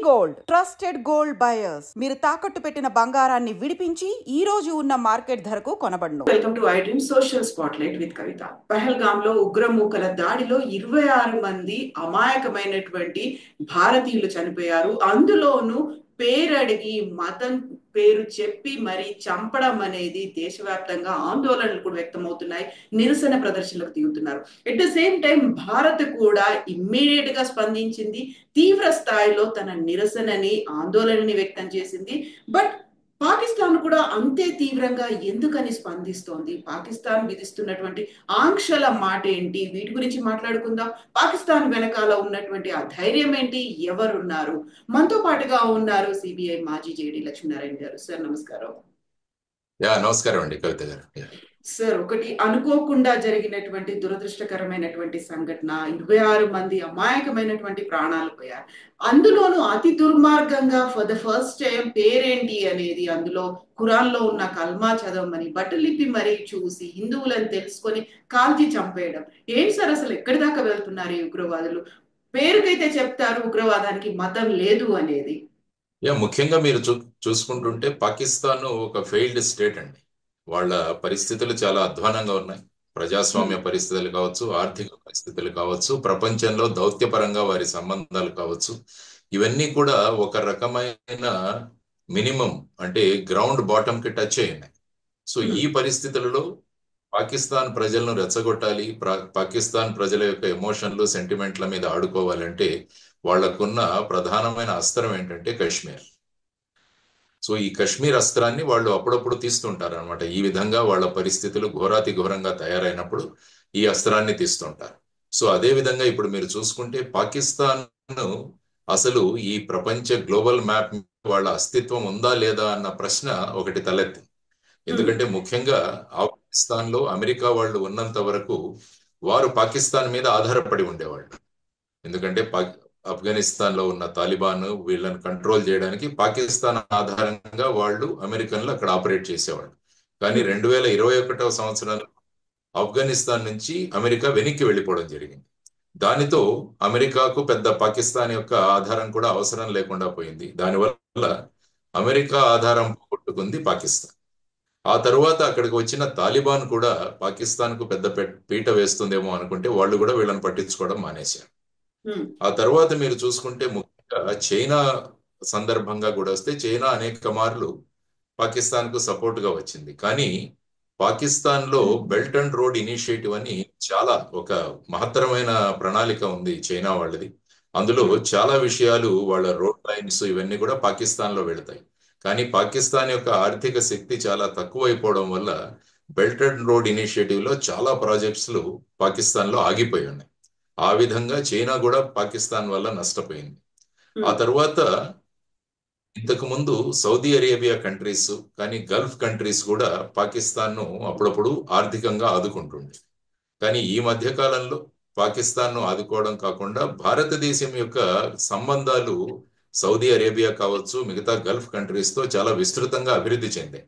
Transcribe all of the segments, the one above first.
Gold trusted gold buyers. మీరు తాకట్టు పెట్టిన బంగారాన్ని విడిపించి ఈ రోజు ఉన్న మార్కెట్ ధరకు కొనబడును. Welcome to I dream social spotlight with Kavitha. Pahalgam లో ఉగ్రమూకల దాడిలో 26 మంది అమాయకమైనటువంటి భారతీయులు చనిపోయారు. అందులోనూ పేరడిగి మతం పేరు చెప్పి మరి చంపడం అనేది దేశవ్యాప్తంగా ఆందోళనలు కూడా వ్యక్తమవుతున్నాయి. నిరసన ప్రదర్శనలకు దిగుతున్నారు. At the same time Bharat కూడా ఇమ్మీడియట్ గా స్పందించింది. తీవ్ర స్థాయిలో తన నిరసనని ఆందోళనని వ్యక్తం చేసింది. బట్ పాకిస్తాన్ కూడా అంతే తీవ్రంగా ఎందుకని స్పందిస్తోంది? పాకిస్తాన్ విధిస్తున్నటువంటి ఆంక్షల మాట ఏంటి? వీటి గురించి మాట్లాడుకుందాం. పాకిస్తాన్ వెనకాల ఉన్నటువంటి ఆ ధైర్యం ఏంటి? ఎవరున్నారు? మనతో పాటుగా ఉన్నారు సిబిఐ మాజీ జేడీ లక్ష్మీనారాయణ గారు. సార్ నమస్కారం. నమస్కారం అండి కవిత గారు. సార్, ఒకటి అనుకోకుండా జరిగినటువంటి దురదృష్టకరమైనటువంటి సంఘటన, 26 మంది అమాయకమైనటువంటి ప్రాణాలు పోయారు. అందులోనూ అతి దుర్మార్గంగా ఫర్ ద ఫస్ట్ టైం పేరేంటి అనేది అందులో ఖురాన్ లో ఉన్న కల్మా చదవమని బట్టలిప్పి మరీ చూసి హిందువులను తెలుసుకొని కాల్చి చంపేయడం ఏంటి సార్? అసలు ఎక్కడి దాకా వెళ్తున్నారు ఈ ఉగ్రవాదులు? పేరుకైతే చెప్తారు ఉగ్రవాదానికి మతం లేదు అనేది. ముఖ్యంగా మీరు చూసుకుంటుంటే పాకిస్తాన్ ఒక ఫెయిల్డ్ స్టేట్ అండి. వాళ్ళ పరిస్థితులు చాలా అధ్వానంగా ఉన్నాయి. ప్రజాస్వామ్య పరిస్థితులు కావచ్చు, ఆర్థిక పరిస్థితులు కావచ్చు, ప్రపంచంలో దౌత్యపరంగా వారి సంబంధాలు కావచ్చు, ఇవన్నీ కూడా ఒక రకమైన మినిమం అంటే గ్రౌండ్ బాటమ్ కి టచ్ అయినాయి. సో ఈ పరిస్థితులలో పాకిస్తాన్ ప్రజలను రెచ్చగొట్టాలి, పాకిస్తాన్ ప్రజల యొక్క ఎమోషన్లు సెంటిమెంట్ల మీద ఆడుకోవాలంటే వాళ్లకున్న ప్రధానమైన అస్త్రం ఏంటంటే కాశ్మీర్. సో ఈ కాశ్మీర్ అస్త్రాన్ని వాళ్ళు అప్పుడప్పుడు తీస్తుంటారు అనమాట. ఈ విధంగా వాళ్ళ పరిస్థితులు ఘోరాతి ఘోరంగా తయారైనప్పుడు ఈ అస్త్రాన్ని తీస్తుంటారు. సో అదే విధంగా ఇప్పుడు మీరు చూసుకుంటే పాకిస్తాన్ అసలు ఈ ప్రపంచ గ్లోబల్ మ్యాప్ వాళ్ళ అస్తిత్వం ఉందా లేదా అన్న ప్రశ్న ఒకటి తలెత్తింది. ఎందుకంటే ముఖ్యంగా ఆఫ్ఘనిస్తాన్ లో అమెరికా వాళ్ళు ఉన్నంత వరకు వారు పాకిస్తాన్ మీద ఆధారపడి ఉండేవాళ్ళు. ఎందుకంటే ఆఫ్ఘనిస్తాన్ లో ఉన్న తాలిబాన్ వీళ్ళని కంట్రోల్ చేయడానికి పాకిస్తాన్ ఆధారంగా వాళ్ళు అమెరికన్లు అక్కడ ఆపరేట్ చేసేవాళ్ళు. కానీ 2021వ సంవత్సరంలో ఆఫ్ఘనిస్తాన్ నుంచి అమెరికా వెనక్కి వెళ్ళిపోవడం జరిగింది. దానితో అమెరికాకు పెద్ద పాకిస్తాన్ యొక్క ఆధారం కూడా అవసరం లేకుండా పోయింది. దానివల్ల అమెరికా ఆధారం పోగొట్టుకుంది పాకిస్తాన్. ఆ తరువాత అక్కడికి వచ్చిన తాలిబాన్ కూడా పాకిస్తాన్ కు పెద్ద పీట వేస్తుందేమో అనుకుంటే వాళ్ళు కూడా వీళ్ళని పట్టించుకోవడం మానేశారు. ఆ తర్వాత మీరు చూసుకుంటే ముఖ్యంగా చైనా సందర్భంగా కూడా వస్తే చైనా అనేక మార్లు పాకిస్తాన్ కు సపోర్ట్ గా వచ్చింది. కానీ పాకిస్తాన్ లో బెల్ట్ అండ్ రోడ్ ఇనిషియేటివ్ అని చాలా ఒక మహత్తరమైన ప్రణాళిక ఉంది చైనా వాళ్ళది. అందులో చాలా విషయాలు వాళ్ళ రోడ్ లైన్స్ ఇవన్నీ కూడా పాకిస్తాన్ లో వెళతాయి. కానీ పాకిస్తాన్ యొక్క ఆర్థిక శక్తి చాలా తక్కువైపోవడం వల్ల బెల్ట్ అండ్ రోడ్ ఇనిషియేటివ్ లో చాలా ప్రాజెక్ట్స్ పాకిస్తాన్ లో ఆగిపోయి ఉన్నాయి. ఆ విధంగా చైనా కూడా పాకిస్తాన్ వల్ల నష్టపోయింది. ఆ తర్వాత ఇంతకు ముందు సౌదీ అరేబియా కంట్రీస్ కానీ గల్ఫ్ కంట్రీస్ కూడా పాకిస్తాన్ ను అప్పుడప్పుడు ఆర్థికంగా ఆదుకుంటుంది. కానీ ఈ మధ్య కాలంలో పాకిస్తాన్ ను ఆదుకోవడం కాకుండా భారతదేశం యొక్క సంబంధాలు సౌదీ అరేబియా కావచ్చు, మిగతా గల్ఫ్ కంట్రీస్ తో చాలా విస్తృతంగా అభివృద్ధి చెందాయి.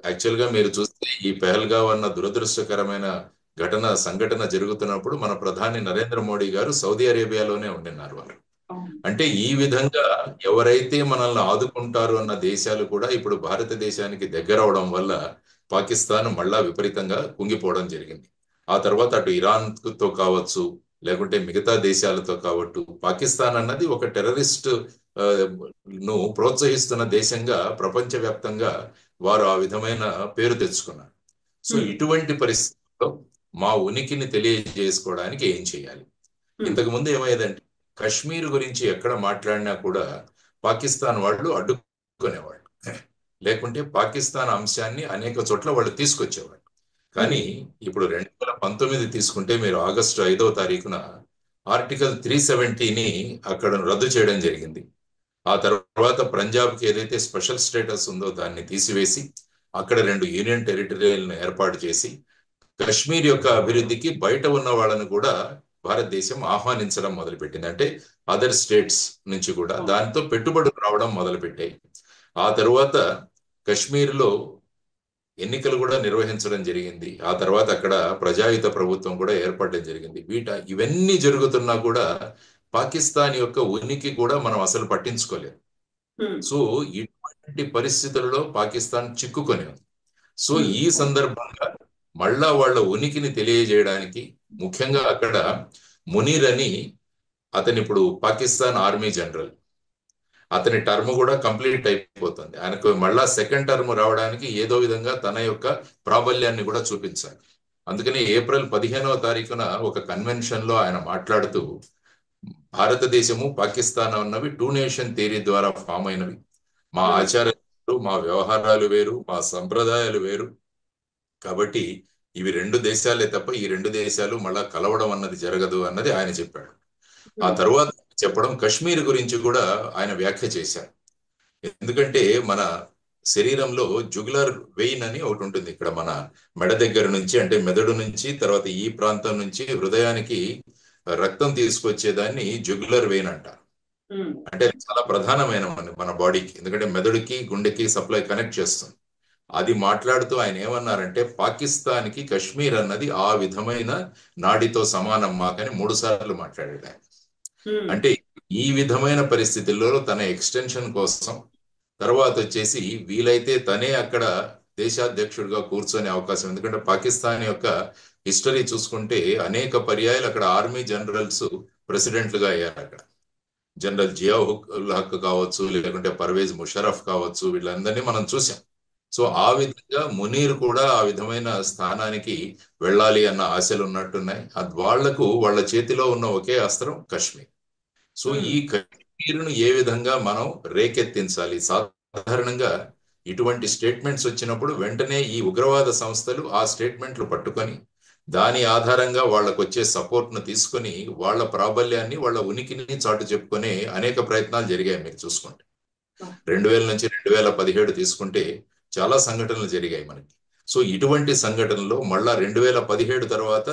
యాక్చువల్ గా మీరు చూస్తే ఈ పెహల్గావ్ అన్న దురదృష్టకరమైన సంఘటన జరుగుతున్నప్పుడు మన ప్రధాని నరేంద్ర మోడీ గారు సౌదీ అరేబియాలోనే ఉండినారు. వారు అంటే ఈ విధంగా ఎవరైతే మనల్ని ఆదుకుంటారు అన్న దేశాలు కూడా ఇప్పుడు భారతదేశానికి దగ్గర అవడం వల్ల పాకిస్తాన్ మళ్ళా విపరీతంగా కుంగిపోవడం జరిగింది. ఆ తర్వాత అటు ఇరాన్ తో కావచ్చు, లేకుంటే మిగతా దేశాలతో కావచ్చు, పాకిస్తాన్ అన్నది ఒక టెర్రరిస్ట్ ను ప్రోత్సహిస్తున్న దేశంగా ప్రపంచవ్యాప్తంగా వారు ఆ విధమైన పేరు తెచ్చుకున్నారు. సో ఇటువంటి పరిస్థితుల్లో మా ఉనికిని తెలియజేసుకోవడానికి ఏం చేయాలి? ఇంతకు ముందు ఏమయ్యేదంటే కశ్మీర్ గురించి ఎక్కడ మాట్లాడినా కూడా పాకిస్తాన్ వాళ్ళు అడ్డుకునేవాళ్ళు, లేకుంటే పాకిస్తాన్ అంశాన్ని అనేక చోట్ల వాళ్ళు తీసుకొచ్చేవాళ్ళు. కానీ ఇప్పుడు 2019 తీసుకుంటే మీరు ఆగస్టు 5వ తారీఖున ఆర్టికల్ 370ని అక్కడ రద్దు చేయడం జరిగింది. ఆ తర్వాత పంజాబ్కి ఏదైతే స్పెషల్ స్టేటస్ ఉందో దాన్ని తీసివేసి అక్కడ 2 యూనియన్ టెరిటరీలను ఏర్పాటు చేసి కశ్మీర్ యొక్క అభివృద్ధికి బయట ఉన్న వాళ్ళను కూడా భారతదేశం ఆహ్వానించడం మొదలుపెట్టింది. అంటే అదర్ స్టేట్స్ నుంచి కూడా దాంతో పెట్టుబడులు రావడం మొదలుపెట్టాయి. ఆ తరువాత కశ్మీర్లో ఎన్నికలు కూడా నిర్వహించడం జరిగింది. ఆ తర్వాత అక్కడ ప్రజాయుత ప్రభుత్వం కూడా ఏర్పడడం జరిగింది. ఇవన్నీ జరుగుతున్నా కూడా పాకిస్తాన్ యొక్క ఉనికి కూడా మనం అసలు పట్టించుకోలేదు. సో ఇటువంటి పరిస్థితుల్లో పాకిస్తాన్ చిక్కుకొని ఉంది. సో ఈ సందర్భంగా మళ్ళా వాళ్ళ ఉనికిని తెలియజేయడానికి ముఖ్యంగా అక్కడ మునీర్ అని అతని ఇప్పుడు పాకిస్తాన్ ఆర్మీ జనరల్, అతని టర్మ్ కూడా కంప్లీట్ అయిపోతుంది. ఆయనకు మళ్ళా సెకండ్ టర్మ్ రావడానికి ఏదో విధంగా తన యొక్క ప్రాబల్యాన్ని కూడా చూపించాలి. అందుకని ఏప్రిల్ 15వ తారీఖున ఒక కన్వెన్షన్ లో ఆయన మాట్లాడుతూ భారతదేశము పాకిస్తాన్ అన్నవి 2 నేషన్ థియరీ ద్వారా ఫామ్ అయినవి. మా ఆచారాలు మా వ్యవహారాలు వేరు, మా సంప్రదాయాలు వేరు, కాబట్టి ఇవి 2 దేశాలే తప్ప ఈ 2 దేశాలు మళ్ళా కలవడం అన్నది జరగదు అన్నది ఆయన చెప్పాడు. ఆ తర్వాత చెప్పడం కశ్మీర్ గురించి కూడా ఆయన వ్యాఖ్య చేశారు. ఎందుకంటే మన శరీరంలో జుగులర్ వెయిన్ అని ఒకటి ఉంటుంది ఇక్కడ మన మెడ దగ్గర నుంచి, అంటే మెదడు నుంచి తర్వాత ఈ ప్రాంతం నుంచి హృదయానికి రక్తం తీసుకొచ్చేదాన్ని జుగులర్ వెయిన్ అంటారు. అంటే చాలా ప్రధానమైన మన బాడీకి, ఎందుకంటే మెదడుకి గుండెకి సప్లై కనెక్ట్ చేస్తుంది. అది మాట్లాడుతూ ఆయన ఏమన్నారంటే పాకిస్తాన్కి కశ్మీర్ అన్నది ఆ విధమైన నాడితో సమానం మాకని 3 సార్లు మాట్లాడాడు ఆయన. అంటే ఈ విధమైన పరిస్థితుల్లో తన ఎక్స్టెన్షన్ కోసం తర్వాత వచ్చేసి వీలైతే తనే అక్కడ దేశాధ్యక్షుడిగా కూర్చొనే అవకాశం, ఎందుకంటే పాకిస్తాన్ యొక్క హిస్టరీ చూసుకుంటే అనేక పర్యాయాలు అక్కడ ఆర్మీ జనరల్స్ ప్రెసిడెంట్లుగా అయ్యారు. అక్కడ జనరల్ జియాఉల్ హక్ కావచ్చు, లేకుంటే పర్వేజ్ ముషరఫ్ కావచ్చు, వీళ్ళందరినీ మనం చూసాం. సో ఆ విధంగా మునీర్ కూడా ఆ విధమైన స్థానానికి వెళ్ళాలి అన్న ఆశలు ఉన్నట్టున్నాయి. అది వాళ్లకు వాళ్ళ చేతిలో ఉన్న ఒకే అస్త్రం కశ్మీర్. సో ఈ కశ్మీర్ను ఏ విధంగా మనం రేకెత్తించాలి? సాధారణంగా ఇటువంటి స్టేట్మెంట్స్ వచ్చినప్పుడు వెంటనే ఈ ఉగ్రవాద సంస్థలు ఆ స్టేట్మెంట్లు పట్టుకొని దాని ఆధారంగా వాళ్ళకు వచ్చే సపోర్ట్ను తీసుకొని వాళ్ళ ప్రాబల్యాన్ని వాళ్ళ ఉనికిని చాటు చెప్పుకునే అనేక ప్రయత్నాలు జరిగాయి. మీరు చూసుకుంటే 2000 నుంచి 2017 తీసుకుంటే చాలా సంఘటనలు జరిగాయి మనకి. సో ఇటువంటి సంఘటనలో మళ్ళా 2017 తర్వాత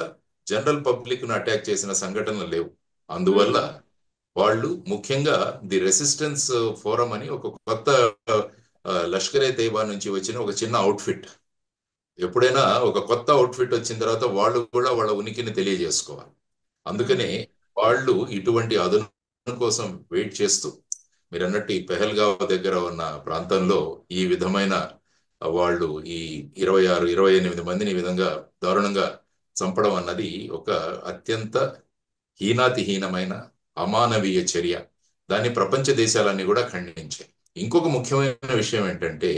జనరల్ పబ్లిక్ ను అటాక్ చేసిన సంఘటనలు లేవు. అందువల్ల వాళ్ళు ముఖ్యంగా ది రెసిస్టెన్స్ ఫోరం అని ఒక కొత్త లష్కరే తైబా నుంచి వచ్చిన ఒక చిన్న అవుట్ఫిట్. ఎప్పుడైనా ఒక కొత్త అవుట్ఫిట్ వచ్చిన తర్వాత వాళ్ళు కూడా వాళ్ళ ఉనికిని తెలియజేసుకోవాలి. అందుకనే వాళ్ళు ఇటువంటి అదనం కోసం వెయిట్ చేస్తూ మీరు అన్నట్టు ఈ పెహల్గావ్ దగ్గర ఉన్న ప్రాంతంలో ఈ విధమైన వాళ్ళు ఈ 26-28 మందిని ఈ విధంగా దారుణంగా చంపడం అన్నది ఒక అత్యంత హీనాతిహీనమైన అమానవీయ చర్య. దాన్ని ప్రపంచ దేశాలన్నీ కూడా ఖండించాయి. ఇంకొక ముఖ్యమైన విషయం ఏంటంటే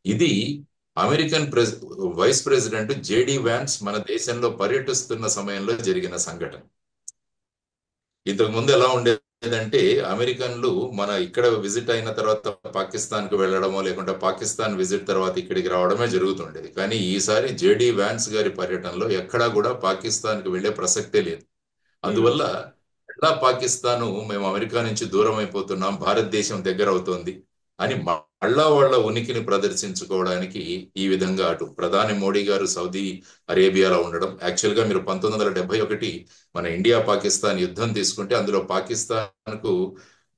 ఇది American vice president JD Vance మన దేశంలో పర్యటిస్తున్న సమయంలో జరిగిన సంఘటన. ఇంతకు ముందు ఎలా ఉండేదంటే అమెరికన్లు మన ఇక్కడ విజిట్ అయిన తర్వాత పాకిస్తాన్ కు వెళ్ళడమో లేకుంటే పాకిస్తాన్ విజిట్ తర్వాత ఇక్కడికి రావడమే జరుగుతుండేది. కానీ ఈసారి జేడి వ్యాన్స్ గారి పర్యటనలో ఎక్కడా కూడా పాకిస్తాన్ కు వెళ్లే ప్రసక్తే లేదు. అందువల్ల ఎలా పాకిస్తాను మేము అమెరికా నుంచి దూరం అయిపోతున్నాం, భారతదేశం దగ్గర అవుతోంది అని మళ్ళా వాళ్ళ ఉనికిని ప్రదర్శించుకోవడానికి ఈ విధంగా అటు ప్రధాని మోడీ గారు సౌదీ అరేబియాలో ఉండడం. యాక్చువల్ గా మీరు 1971 మన ఇండియా పాకిస్తాన్ యుద్ధం తీసుకుంటే అందులో పాకిస్తాన్ కు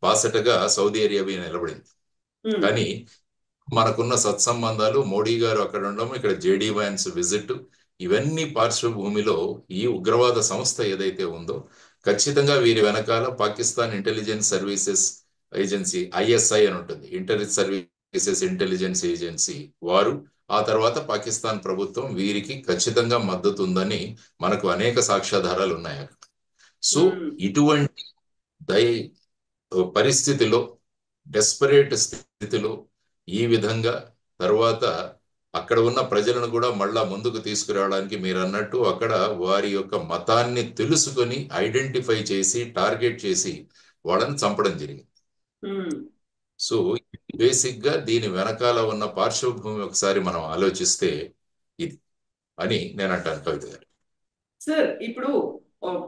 బాసటగా సౌదీ అరేబియా నిలబడింది. కానీ మనకున్న సత్సంబంధాలు, మోడీ గారు అక్కడ ఉండడం, ఇక్కడ జేడి వ్యాన్స్ విజిట్, ఇవన్నీ పార్శ్వభూమిలో ఈ ఉగ్రవాద సంస్థ ఏదైతే ఉందో ఖచ్చితంగా వీరి వెనకాల Pakistan intelligence services agency ISI అని ఉంటుంది, ఇంటర్ సర్వీసెస్ ఇంటెలిజెన్స్ ఏజెన్సీ వారు, ఆ తర్వాత పాకిస్తాన్ ప్రభుత్వం వీరికి ఖచ్చితంగా మద్దతు ఉందని మనకు అనేక సాక్ష్యాధారాలు ఉన్నాయి అక్కడ. సో ఇటువంటి పరిస్థితిలో, డెస్పరేట్ స్థితిలో ఈ విధంగా తర్వాత అక్కడ ఉన్న ప్రజలను కూడా మళ్ళా ముందుకు తీసుకురావడానికి మీరు అన్నట్టు అక్కడ వారి యొక్క మతాన్ని తెలుసుకొని ఐడెంటిఫై చేసి టార్గెట్ చేసి వాళ్ళని చంపడం జరిగింది. సో బేసిక్ గా దీని వెనకాల ఉన్న పార్శ్వభూమి ఒకసారి మనం ఆలోచిస్తే ఇది అని నేను అంటాను కవిత గారు. సార్, ఇప్పుడు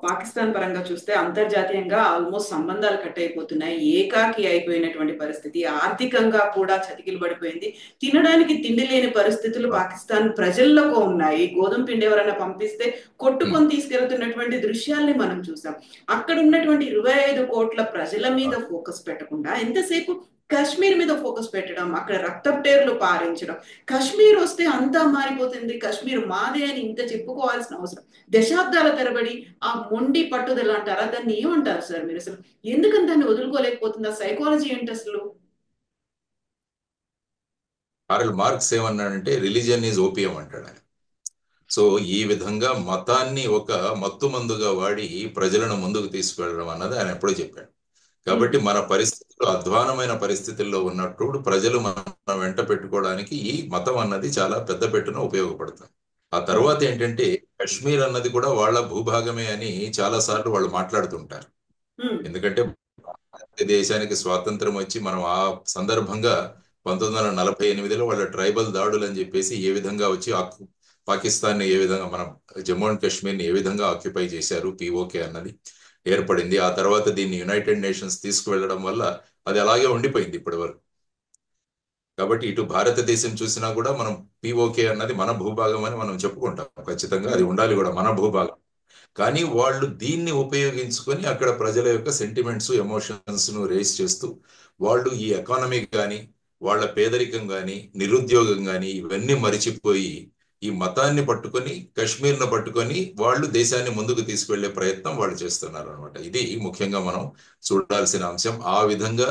పాకిస్తాన్ పరంగా చూస్తే అంతర్జాతీయంగా ఆల్మోస్ట్ సంబంధాలు కట్ అయిపోతున్నాయి, ఏకాకి అయిపోయినటువంటి పరిస్థితి, ఆర్థికంగా కూడా చతికిలు పడిపోయింది, తినడానికి తిండి లేని పరిస్థితులు పాకిస్తాన్ ప్రజల్లోకి ఉన్నాయి. గోధుమ పిండి ఎవరైనా పంపిస్తే కొట్టుకొని తీసుకెళ్తున్నటువంటి దృశ్యాల్ని మనం చూసాం. అక్కడ ఉన్నటువంటి 25 కోట్ల ప్రజల మీద ఫోకస్ పెట్టకుండా ఎంతసేపు కశ్మీర్ మీద ఫోకస్ పెట్టడం, అక్కడ రక్తపు పారించడం, కశ్మీర్ వస్తే అంతా మారిపోతుంది, కశ్మీర్ మాదే అని ఇంత చెప్పుకోవాల్సిన అవసరం, దశాబ్దాల తరబడి ఆ మొండి పట్టుదల అంటారా, దాన్ని ఏమంటారు సార్ మీరు? అసలు ఎందుకని దాన్ని వదులుకోలేకపోతుంది? ఆ సైకాలజీ ఏంటి అసలు? కార్ల్ మార్క్స్ ఏమన్నాడంటే రిలీజియన్ ఈజ్ ఓపియం అంటాడు ఆయన. సో ఈ విధంగా మతాన్ని ఒక మత్తు మందుగా వాడి ప్రజలను ముందుకు తీసుకువెళ్ళడం అన్నది ఆయన ఎప్పుడో చెప్పాడు. కాబట్టి మన పరిస్థితులు అధ్వానమైన పరిస్థితుల్లో ఉన్నప్పుడు ప్రజలు మన వెంట పెట్టుకోవడానికి ఈ మతం అన్నది చాలా పెద్ద పెట్టున ఉపయోగపడుతుంది. ఆ తర్వాత ఏంటంటే కశ్మీర్ అన్నది కూడా వాళ్ళ భూభాగమే అని చాలా సార్లు వాళ్ళు మాట్లాడుతుంటారు. ఎందుకంటే దేశానికి స్వాతంత్రం వచ్చి మనం ఆ సందర్భంగా 1948లో వాళ్ళ ట్రైబల్ దాడులు అని చెప్పేసి ఏ విధంగా వచ్చి పాకిస్తాన్ ఏ విధంగా మనం జమ్మూ అండ్ కాశ్మీర్ ని ఏ విధంగా ఆక్యుపై చేశారు, పిఓకే అన్నది ఏర్పడింది. ఆ తర్వాత దీన్ని యునైటెడ్ నేషన్స్ తీసుకువెళ్ళడం వల్ల అది అలాగే ఉండిపోయింది ఇప్పటి వరకు. కాబట్టి ఇటు భారతదేశం చూసినా కూడా మనం పిఓకే అన్నది మన భూభాగం అని మనం చెప్పుకుంటాం, ఖచ్చితంగా అది ఉండాలి కూడా మన భూభాగం. కానీ వాళ్ళు దీన్ని ఉపయోగించుకొని అక్కడ ప్రజల యొక్క సెంటిమెంట్స్, ఎమోషన్స్ ను రేస్ చేస్తూ వాళ్ళు ఈ ఎకానమీ కానీ వాళ్ళ పేదరికం కానీ నిరుద్యోగం కానీ ఇవన్నీ మరిచిపోయి ఈ మతాన్ని పట్టుకొని కశ్మీర్ను పట్టుకొని వాళ్ళు దేశాన్ని ముందుకు తీసుకెళ్లే ప్రయత్నం వాళ్ళు చేస్తున్నారు అనమాట. ఇది ముఖ్యంగా మనం చూడాల్సిన అంశం. ఆ విధంగా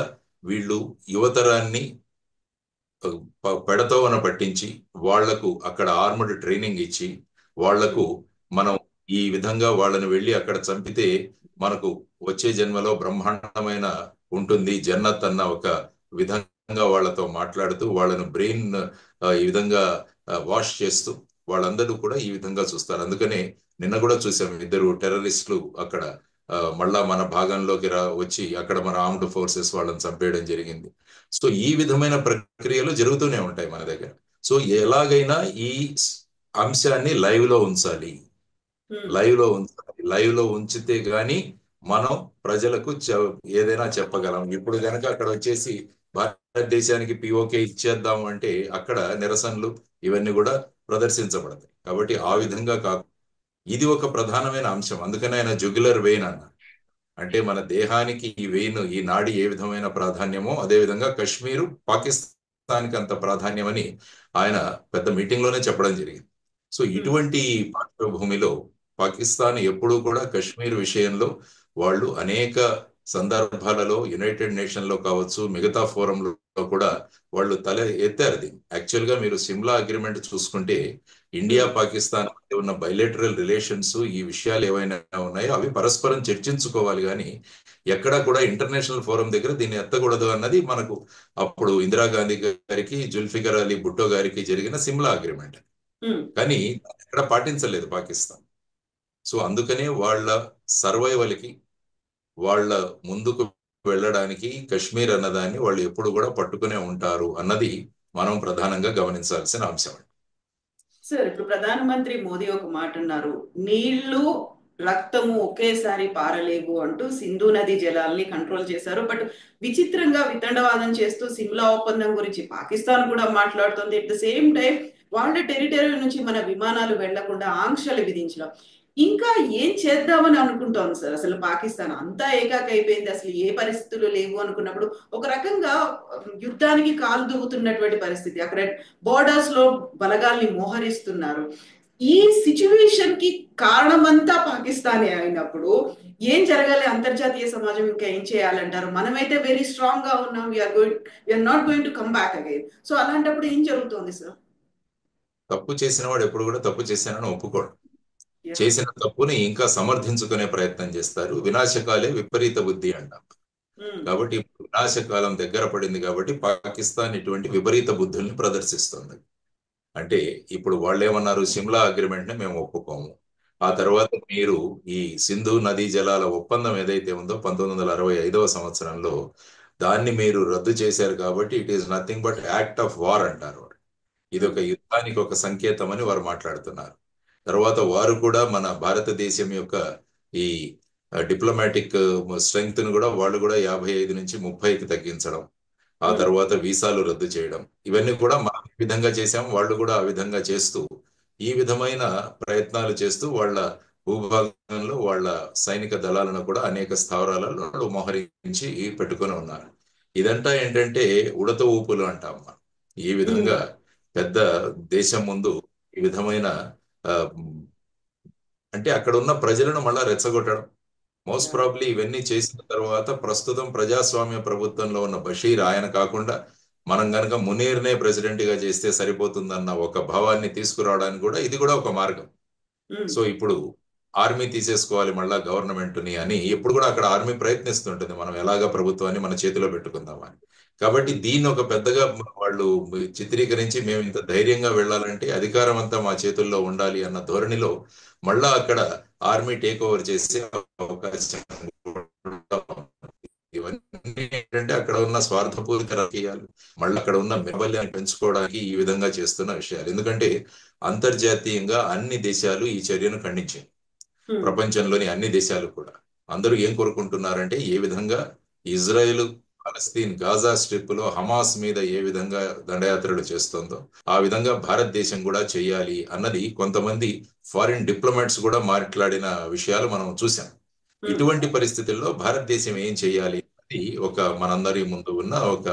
వీళ్ళు యువతరాన్ని పెడతోవన పట్టించి వాళ్లకు అక్కడ ఆర్మడ్ ట్రైనింగ్ ఇచ్చి వాళ్లకు మనం ఈ విధంగా వాళ్ళని వెళ్ళి అక్కడ చంపితే మనకు వచ్చే జన్మలో బ్రహ్మాండమైన ఉంటుంది జన్నత్ అన్న ఒక విధంగా వాళ్ళతో మాట్లాడుతూ వాళ్ళను బ్రెయిన్ ఈ విధంగా వాష్ చేస్తూ వాళ్ళందరూ కూడా ఈ విధంగా చూస్తారు. అందుకనే నిన్న కూడా చూసాం, ఇద్దరు టెర్రరిస్టులు అక్కడ మళ్ళా మన భాగంలోకి వచ్చి అక్కడ మన ఆర్మ్డ్ ఫోర్సెస్ వాళ్ళని చంపేయడం జరిగింది. సో ఈ విధమైన ప్రక్రియలు జరుగుతూనే ఉంటాయి మన దగ్గర. సో ఎలాగైనా ఈ అంశాన్ని లైవ్ లో ఉంచాలి, లైవ్ లో ఉంచితే గాని మనం ప్రజలకు ఏదైనా చెప్పగలం. ఇప్పుడు కనుక అక్కడ వచ్చేసి భారతదేశానికి పిఓకే ఇచ్చేద్దాం అంటే అక్కడ నిరసనలు ఇవన్నీ కూడా ప్రదర్శించబడతాయి. కాబట్టి ఆ విధంగా కాకుండా ఇది ఒక ప్రధానమైన అంశం. అందుకనే ఆయన జుగులర్ వెయిన్ అన్నారు. అంటే మన దేహానికి ఈ వెయిన్, ఈ నాడి ఏ విధమైన ప్రాధాన్యమో అదే విధంగా కశ్మీరు పాకిస్తాన్కి అంత ప్రాధాన్యమని ఆయన పెద్ద మీటింగ్ లోనే చెప్పడం జరిగింది. సో ఇటువంటి పాఠ్యభూమిలో పాకిస్తాన్ ఎప్పుడూ కూడా కశ్మీర్ విషయంలో వాళ్ళు అనేక సందర్భాలలో యునైటెడ్ నేషన్ లో కావచ్చు, మిగతా ఫోరంలో కూడా వాళ్ళు తల ఎత్తారు. అది యాక్చువల్ గా మీరు సిమ్లా అగ్రిమెంట్ చూసుకుంటే ఇండియా పాకిస్తాన్ మధ్య ఉన్న బైలేటరల్ రిలేషన్స్, ఈ విషయాలు ఏవైనా ఉన్నాయో అవి పరస్పరం చర్చించుకోవాలి, కానీ ఎక్కడా కూడా ఇంటర్నేషనల్ ఫోరం దగ్గర దీన్ని ఎత్తకూడదు అన్నది మనకు అప్పుడు ఇందిరాగాంధీ గారికి, జుల్ఫికర్ అలీ భుట్టో గారికి జరిగిన సిమ్లా అగ్రిమెంట్. కానీ ఎక్కడ పాటించలేదు పాకిస్తాన్. సో అందుకనే వాళ్ళ సర్వైవల్కి, వాళ్ళ ముందుకు వెళ్ళడానికి కశ్మీర్ అన్నదాన్ని వాళ్ళు ఎప్పుడు కూడా పట్టుకునే ఉంటారు అన్నది మనం ప్రధానంగా గమనించాల్సిన అంశం. సార్, ఇప్పుడు ప్రధానమంత్రి మోదీ ఒక మాట అన్నారు, నీళ్లు రక్తము ఒకేసారి పారలేవు అంటూ సింధు నది జలాల్ని కంట్రోల్ చేశారు. బట్ విచిత్రంగా వితండవాదం చేస్తూ సిమ్లా ఒప్పందం గురించి పాకిస్తాన్ కూడా మాట్లాడుతుంది. ఎట్ ద సేమ్ టైం వాళ్ళ టెరిటరీ నుంచి మన విమానాలు వెళ్లకుండా ఆంక్షలు విధించడం, ఇంకా ఏం చేద్దామని అనుకుంటోంది సార్? అసలు పాకిస్తాన్ అంతా ఏకాకైపోయింది, అసలు ఏ పరిస్థితులు లేవు అనుకున్నప్పుడు ఒక రకంగా యుద్ధానికి కాలు దువ్వుతున్నటువంటి పరిస్థితి, అక్కడ బోర్డర్స్ లో బలగాల్ని మోహరిస్తున్నారు. ఈ సిచ్యువేషన్ కి కారణమంతా పాకిస్తానే అయినప్పుడు ఏం జరగాలి? అంతర్జాతీయ సమాజం ఇంకా ఏం చేయాలంటారు? మనమైతే వెరీ స్ట్రాంగ్ గా ఉన్నాం, we are not going to come back again. So అలాంటప్పుడు ఏం జరుగుతోంది సార్? తప్పు చేసిన వాడు ఎప్పుడు కూడా తప్పు చేశానని ఒప్పుకోడు. చేసిన తప్పుని ఇంకా సమర్థించుకునే ప్రయత్నం చేస్తారు. వినాశకాలే విపరీత బుద్ధి అంటాం. కాబట్టి వినాశకాలం దగ్గర పడింది కాబట్టి పాకిస్తాన్ ఇటువంటి విపరీత బుద్ధుల్ని ప్రదర్శిస్తుంది. అంటే ఇప్పుడు వాళ్ళు ఏమన్నారు, సిమ్లా అగ్రిమెంట్ ని మేము ఒప్పుకోము, ఆ తర్వాత మీరు ఈ సింధు నదీ జలాల ఒప్పందం ఏదైతే ఉందో 1965వ సంవత్సరంలో దాన్ని మీరు రద్దు చేశారు కాబట్టి it is nothing but act of war అంటారు. ఇది ఒక యుద్ధానికి ఒక సంకేతం అని వారు మాట్లాడుతున్నారు. తర్వాత వారు కూడా మన భారతదేశం యొక్క ఈ డిప్లొమాటిక్ స్ట్రెంగ్త్ ను కూడా వాళ్ళు కూడా 55 నుంచి 30కి తగ్గించడం, ఆ తర్వాత వీసాలు రద్దు చేయడం, ఇవన్నీ కూడా మనం ఈ విధంగా చేశాం, వాళ్ళు కూడా ఆ విధంగా చేస్తూ ఈ విధమైన ప్రయత్నాలు చేస్తూ వాళ్ళ భూభాగంలో వాళ్ళ సైనిక దళాలను కూడా అనేక స్థావరాలలో మోహరించి పెట్టుకొని ఉన్నారు. ఇదంతా ఏంటంటే ఉడత ఊపులు అంటాం మనం. ఈ ఉమ్, విధంగా పెద్ద దేశం ముందు ఈ విధమైన ఆ, అంటే అక్కడ ఉన్న ప్రజలను మళ్ళా రెచ్చగొట్టడం. Most yeah. ప్రాబ్లీ ఇవన్నీ చేసిన తర్వాత ప్రస్తుతం ప్రజాస్వామ్య ప్రభుత్వంలో ఉన్న బషీర్ ఆయన కాకుండా మనం గనక మునీర్నే ప్రెసిడెంట్ గా చేస్తే సరిపోతుందన్న ఒక భావాన్ని తీసుకురావడానికి కూడా ఇది కూడా ఒక మార్గం. ఉమ్, సో ఇప్పుడు ఆర్మీ తీసేసుకోవాలి మళ్ళా గవర్నమెంట్ ని అని ఎప్పుడు కూడా అక్కడ ఆర్మీ ప్రయత్నిస్తుంటుంది, మనం ఎలాగ ప్రభుత్వాన్ని మన చేతిలో పెట్టుకుందామని. కాబట్టి దీన్ని ఒక పెద్దగా వాళ్ళు చిత్రీకరించి మేము ఇంత ధైర్యంగా వెళ్ళాలంటే అధికారం అంతా మా చేతుల్లో ఉండాలి అన్న ధోరణిలో మళ్ళా అక్కడ ఆర్మీ టేక్ ఓవర్ చేసే అవకాశం కూడా ఉంది. ఇవన్నీ ఏంటంటే అక్కడ ఉన్న స్వార్థపూరిత రాజకీయాలు, మళ్ళీ అక్కడ ఉన్న మెబల్యాన్ని పెంచుకోవడానికి ఈ విధంగా చేస్తున్న విషయాలు. ఎందుకంటే అంతర్జాతీయంగా అన్ని దేశాలు ఈ చర్యను ఖండించాయి. ఉమ్, ప్రపంచంలోని అన్ని దేశాలు కూడా అందరూ ఏం కోరుకుంటున్నారంటే ఏ విధంగా ఇజ్రాయెల్ ఫలస్తీన్ గాజా స్ట్రిప్ లో హమాస్ మీద ఏ విధంగా దండయాత్రలు చేస్తుందో ఆ విధంగా భారతదేశం కూడా చేయాలి అన్నది కొంతమంది ఫారిన్ డిప్లొమాట్స్ కూడా మాట్లాడిన విషయాలు మనం చూసాం. ఉమ్, ఇటువంటి పరిస్థితుల్లో భారతదేశం ఏం చేయాలి అది ఒక మనందరి ముందు ఉన్న ఒక,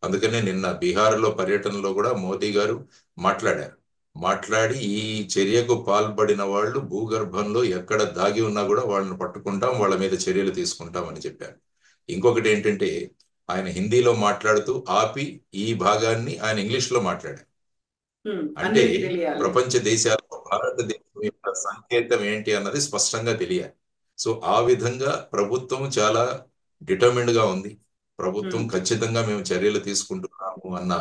అందుకనే నిన్న బీహార్లో పర్యటనలో కూడా మోదీ గారు మాట్లాడారు. మాట్లాడి ఈ చర్యకు పాల్పడిన వాళ్ళు భూగర్భంలో ఎక్కడ దాగి ఉన్నా కూడా వాళ్ళని పట్టుకుంటాం, వాళ్ళ మీద చర్యలు తీసుకుంటాం అని చెప్పారు. ఇంకొకటి ఏంటంటే ఆయన హిందీలో మాట్లాడుతూ ఆపి ఈ భాగాన్ని ఆయన ఇంగ్లీష్ లో మాట్లాడారు. అంటే అందరికి తెలియాలి. ప్రపంచ దేశాల్లో భారతదేశం యొక్క సంకేతం ఏంటి అన్నది స్పష్టంగా తెలియాలి. సో ఆ విధంగా ప్రభుత్వం చాలా డిటర్మిన్డ్ గా ఉంది. ప్రభుత్వం ఉమ్, ఖచ్చితంగా మేము చర్యలు తీసుకుంటున్నాము అన్న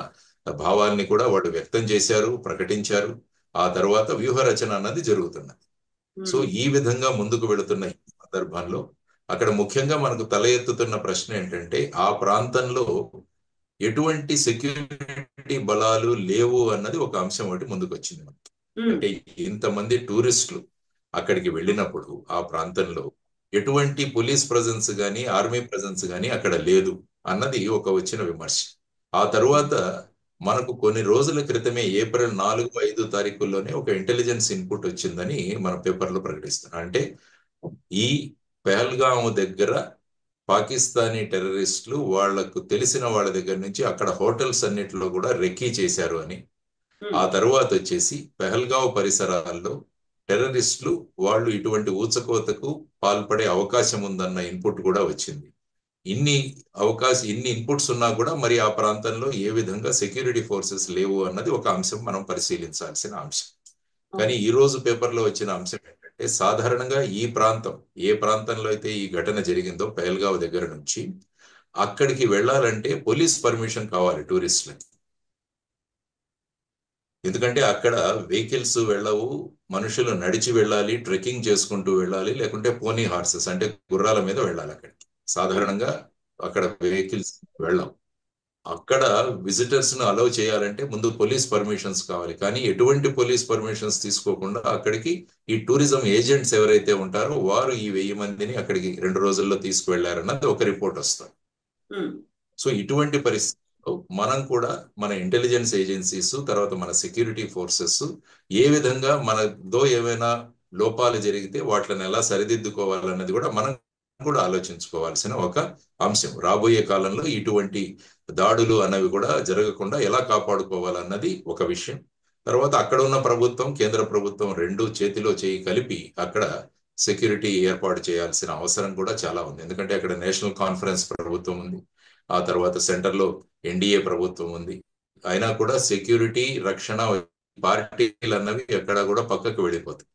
భావాల్ని కూడా వాళ్ళు వ్యక్తం చేశారు, ప్రకటించారు. ఆ తర్వాత వ్యూహ రచన అన్నది జరుగుతున్నది. సో ఉమ్, ఈ విధంగా ముందుకు వెళుతున్న ఈ సందర్భంలో అక్కడ ముఖ్యంగా మనకు తల ఎత్తుతున్న ప్రశ్న ఏంటంటే ఆ ప్రాంతంలో ఎటువంటి సెక్యూరిటీ బలాలు లేవు అన్నది ఒక అంశం ఒకటి ముందుకు వచ్చింది మనకి. ఉమ్, అంటే ఇంతమంది టూరిస్టులు అక్కడికి వెళ్ళినప్పుడు ఆ ప్రాంతంలో ఎటువంటి పోలీస్ ప్రజెన్స్ కానీ ఆర్మీ ప్రజెన్స్ కానీ అక్కడ లేదు అన్నది ఒక వచ్చిన విమర్శ. ఆ తరువాత మనకు కొన్ని రోజుల క్రితమే ఏప్రిల్ 4, 5 తారీఖుల్లోనే ఒక ఇంటెలిజెన్స్ ఇన్పుట్ వచ్చిందని మన పేపర్లో ప్రకటిస్తున్నాం. అంటే ఈ పెహల్గాం దగ్గర పాకిస్తానీ టెర్రరిస్టులు వాళ్లకు తెలిసిన వాళ్ళ దగ్గర నుంచి అక్కడ హోటల్స్ అన్నిటిలో కూడా రెక్కీ చేశారు అని. ఉమ్, ఆ తరువాత వచ్చేసి పెహల్గావ్ పరిసరాల్లో టెర్రరిస్టులు వాళ్ళు ఇటువంటి ఊచకోతకు పాల్పడే అవకాశం ఉందన్న ఇన్పుట్ కూడా వచ్చింది. ఇన్ని ఇన్పుట్స్ ఉన్నా కూడా మరి ఆ ప్రాంతంలో ఏ విధంగా సెక్యూరిటీ ఫోర్సెస్ లేవు అన్నది ఒక అంశం మనం పరిశీలించాల్సిన అంశం. కానీ ఈ రోజు పేపర్లో వచ్చిన అంశం ఏంటంటే సాధారణంగా ఈ ప్రాంతం ఏ ప్రాంతంలో అయితే ఈ ఘటన జరిగిందో పెహల్గావ్ దగ్గర నుంచి అక్కడికి వెళ్ళాలంటే పోలీస్ పర్మిషన్ కావాలి టూరిస్టులకి. ఎందుకంటే అక్కడ వెహికల్స్ వెళ్ళవు, మనుషులు నడిచి వెళ్ళాలి, ట్రెక్కింగ్ చేసుకుంటూ వెళ్ళాలి, లేకుంటే పోనీ హార్సెస్ అంటే గుర్రాల మీద వెళ్ళాలి. అక్కడికి సాధారణంగా అక్కడ వెహికల్స్ వెళ్ళవు. అక్కడ విజిటర్స్ ను అలౌ చేయాలంటే ముందు పోలీస్ పర్మిషన్స్ కావాలి. కానీ ఎటువంటి పోలీస్ పర్మిషన్స్ తీసుకోకుండా అక్కడికి ఈ టూరిజం ఏజెంట్స్ ఎవరైతే ఉంటారో వారు ఈ 1000 మందిని అక్కడికి 2 రోజుల్లో తీసుకువెళ్లారన్నది ఒక రిపోర్ట్ వస్తుంది. ఉమ్, సో ఇటువంటి పరిస్థితుల్లో మనం కూడా మన ఇంటెలిజెన్స్ ఏజెన్సీస్ తర్వాత మన సెక్యూరిటీ ఫోర్సెస్ ఏ విధంగా మనతో ఏమైనా లోపాలు జరిగితే వాటిని ఎలా సరిదిద్దుకోవాలన్నది కూడా మనం కూడా ఆలోచించుకోవాల్సిన ఒక అంశం. రాబోయే కాలంలో ఇటువంటి దాడులు అన్నవి కూడా జరగకుండా ఎలా కాపాడుకోవాలన్నది ఒక విషయం. తర్వాత అక్కడ ఉన్న ప్రభుత్వం కేంద్ర ప్రభుత్వం రెండు చేతిలో చేయి కలిపి అక్కడ సెక్యూరిటీ ఏర్పాటు చేయాల్సిన అవసరం కూడా చాలా ఉంది. ఎందుకంటే అక్కడ నేషనల్ కాన్ఫరెన్స్ ప్రభుత్వం ఉంది, ఆ తర్వాత సెంటర్లో ఎన్డీఏ ప్రభుత్వం ఉంది. అయినా కూడా సెక్యూరిటీ రక్షణ పార్టీలు అన్నవి ఎక్కడ కూడా పక్కకు వెళ్ళిపోతాయి.